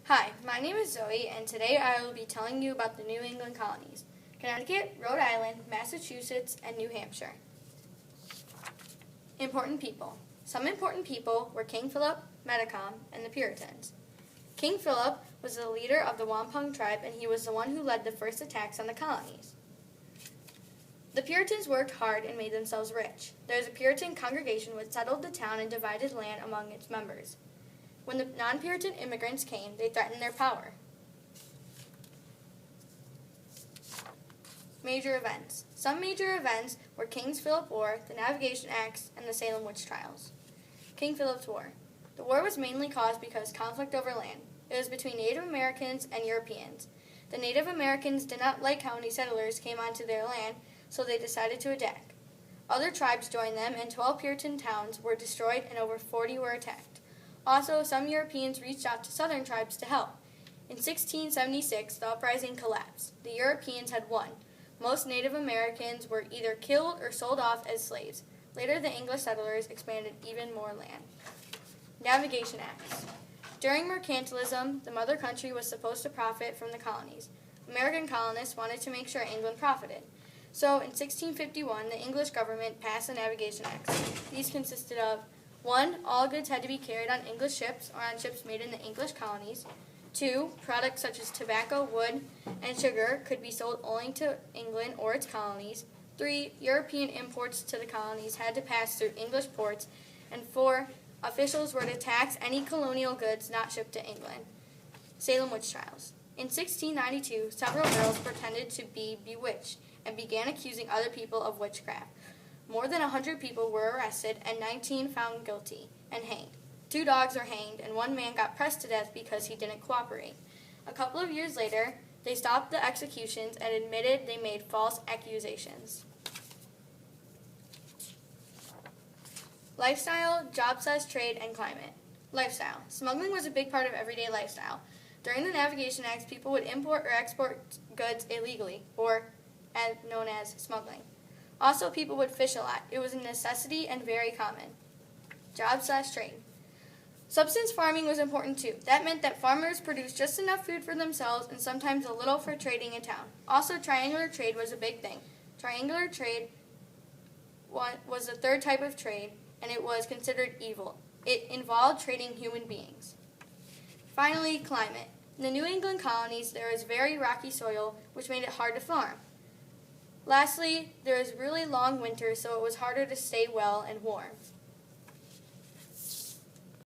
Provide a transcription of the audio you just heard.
Hi, my name is Zoe, and today I will be telling you about the New England colonies: Connecticut, Rhode Island, Massachusetts, and New Hampshire. Important people. Some important people were King Philip, Metacom, and the Puritans. King Philip was the leader of the Wampum tribe, and he was the one who led the first attacks on the colonies. The Puritans worked hard and made themselves rich. There was a Puritan congregation which settled the town and divided land among its members. When the non-Puritan immigrants came, they threatened their power. Major events. Some major events were King Philip's War, the Navigation Acts, and the Salem Witch Trials. King Philip's War. The war was mainly caused because conflict over land. It was between Native Americans and Europeans. The Native Americans did not like how many settlers came onto their land, so they decided to attack. Other tribes joined them, and 12 Puritan towns were destroyed and over 40 were attacked. Also, some Europeans reached out to southern tribes to help. In 1676, the uprising collapsed. The Europeans had won. Most Native Americans were either killed or sold off as slaves. Later, the English settlers expanded even more land. Navigation Acts. During mercantilism, the mother country was supposed to profit from the colonies. American colonists wanted to make sure England profited. So, in 1651, the English government passed the Navigation Acts. These consisted of 1. All goods had to be carried on English ships or on ships made in the English colonies. 2. Products such as tobacco, wood, and sugar could be sold only to England or its colonies. 3. European imports to the colonies had to pass through English ports. And 4. Officials were to tax any colonial goods not shipped to England. Salem Witch Trials. In 1692, several girls pretended to be bewitched and began accusing other people of witchcraft. More than 100 people were arrested and 19 found guilty and hanged. 2 dogs were hanged, and 1 man got pressed to death because he didn't cooperate. A couple of years later, they stopped the executions and admitted they made false accusations. Lifestyle, job-size trade, and climate. Lifestyle. Smuggling was a big part of everyday lifestyle. During the Navigation Acts, people would import or export goods illegally, or known as smuggling. Also, people would fish a lot. It was a necessity and very common. Job/trade. Subsistence farming was important too. That meant that farmers produced just enough food for themselves and sometimes a little for trading in town. Also, triangular trade was a big thing. Triangular trade was the third type of trade, and it was considered evil. It involved trading human beings. Finally, climate. In the New England colonies, there was very rocky soil, which made it hard to farm. Lastly, there was really long winters, so it was harder to stay well and warm.